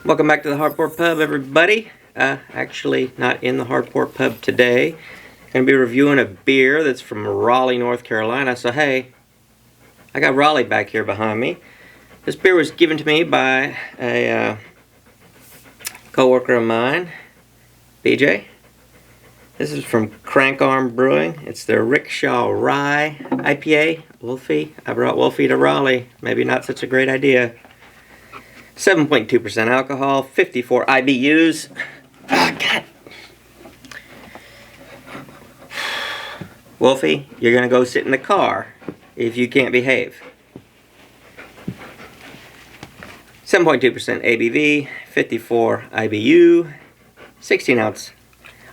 Welcome back to the Hardport Pub, everybody. Actually, not in the Hardport Pub today. Going to be reviewing a beer that's from Raleigh, North Carolina. So, hey, I got Raleigh back here behind me. This beer was given to me by a coworker of mine, BJ. This is from Crank Arm Brewing. It's their Rickshaw Rye IPA. Wolfie. I brought Wolfie to Raleigh. Maybe not such a great idea. 7.2% alcohol, 54 IBUs. Ah, God. Wolfie, you're going to go sit in the car if you can't behave. 7.2% ABV, 54 IBU, 16 ounce.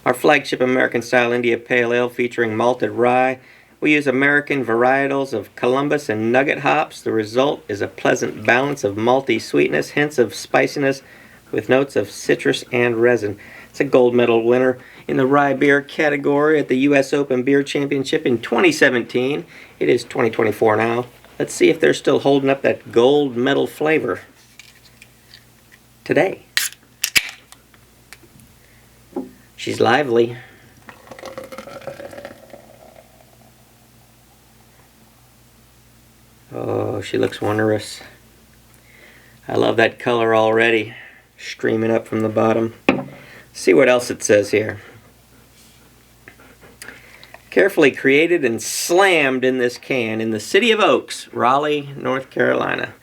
Our flagship American style India Pale Ale featuring malted rye. We use American varietals of Columbus and Nugget hops. The result is a pleasant balance of malty sweetness, hints of spiciness, with notes of citrus and resin. It's a gold medal winner in the rye beer category at the U.S. Open Beer Championship in 2017. It is 2024 now. Let's see if they're still holding up that gold medal flavor today. She's lively. Oh, she looks wondrous. I love that color already, streaming up from the bottom. See what else it says here. Carefully created and slammed in this can in the city of Oaks, Raleigh, North Carolina.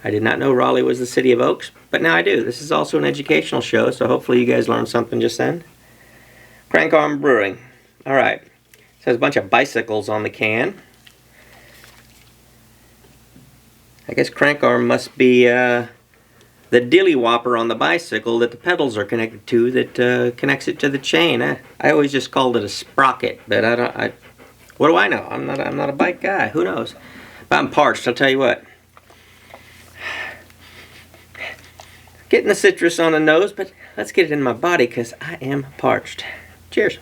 I did not know Raleigh was the city of Oaks, but now I do. This is also an educational show, so hopefully you guys learned something just then. Crank Arm Brewing. All right. It says a bunch of bicycles on the can. I guess crank arm must be the dilly whopper on the bicycle that the pedals are connected to that connects it to the chain. I always just called it a sprocket, but what do I know? I'm not a bike guy. Who knows? But I'm parched, I'll tell you what. Getting the citrus on the nose, but let's get it in my body because I am parched. Cheers.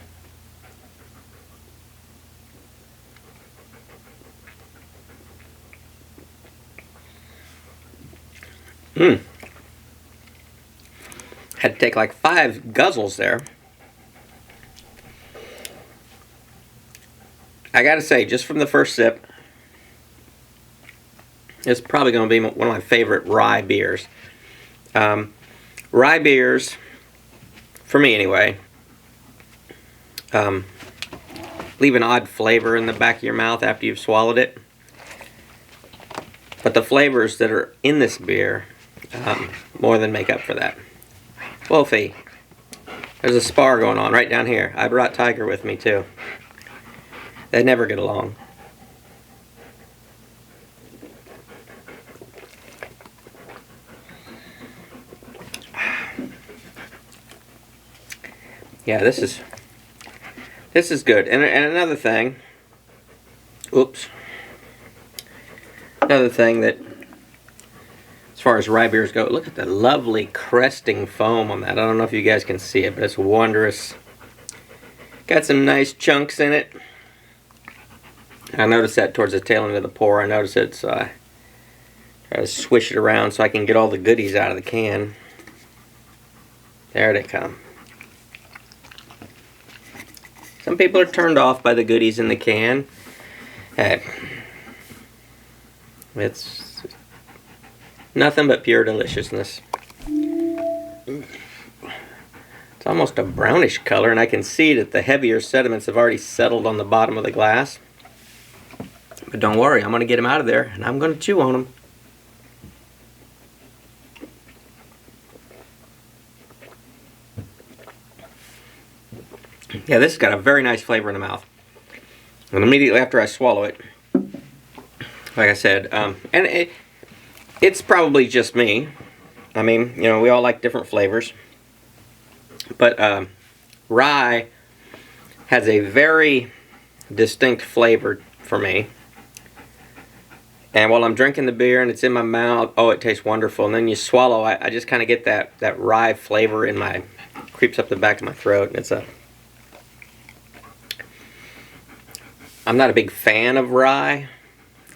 Had to take like 5 guzzles there. I gotta say, just from the first sip, it's probably going to be one of my favorite rye beers. Rye beers, for me anyway, leave an odd flavor in the back of your mouth after you've swallowed it. But the flavors that are in this beer more than make up for that. Wolfie, there's a spar going on right down here. I brought Tiger with me too. They never get along. Yeah, this is good. And another thing, another thing that, as far as rye beers go, look at the lovely cresting foam on that. I don't know if you guys can see it, but it's wondrous. Got some nice chunks in it. I noticed that towards the tail end of the pour. I noticed it, so I try to swish it around so I can get all the goodies out of the can. There they come. Some people are turned off by the goodies in the can. Hey, it's nothing but pure deliciousness. It's almost a brownish color, and I can see that the heavier sediments have already settled on the bottom of the glass. But don't worry, I'm going to get them out of there, and I'm going to chew on them. Yeah, this has got a very nice flavor in the mouth. And immediately after I swallow it, like I said, and it's probably just me. I mean, you know, we all like different flavors. But rye has a very distinct flavor for me. And while I'm drinking the beer and it's in my mouth, oh, it tastes wonderful. And then you swallow, I just kind of get that rye flavor in my, creeps up the back of my throat. And it's I'm not a big fan of rye.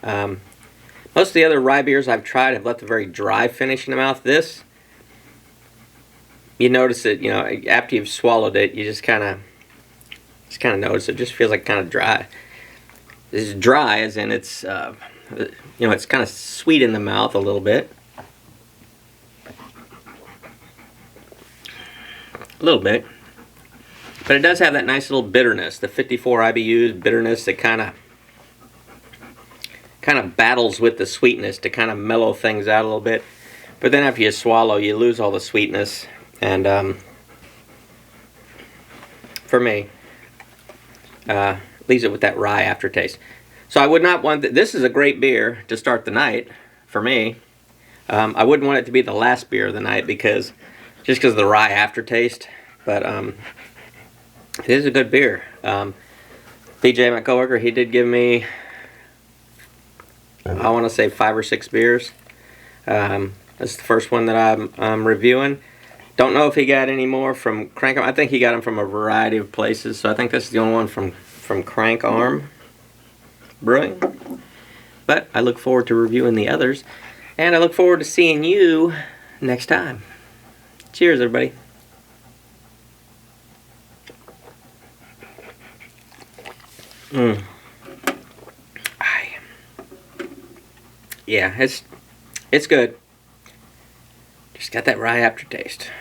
Most of the other rye beers I've tried have left a very dry finish in the mouth. This you notice it, you know, after you've swallowed it, you just kind of notice it just feels like kind of dry. It's dry as in it's, you know, it's kind of sweet in the mouth a little bit. A little bit. But it does have that nice little bitterness, the 54 IBUs bitterness that kind of battles with the sweetness to kind of mellow things out a little bit. But then after you swallow, you lose all the sweetness. And for me, leaves it with that rye aftertaste. So I would not want this is a great beer to start the night for me. I wouldn't want it to be the last beer of the night just because of the rye aftertaste. But it is a good beer. BJ, my coworker, he did give me, I want to say 5 or 6 beers. That's the first one that I'm reviewing. Don't know if he got any more from Crank Arm. I think he got them from a variety of places. So I think this is the only one from Crank Arm Brewing. But I look forward to reviewing the others. And I look forward to seeing you next time. Cheers, everybody. Yeah, it's good. Just got that rye aftertaste.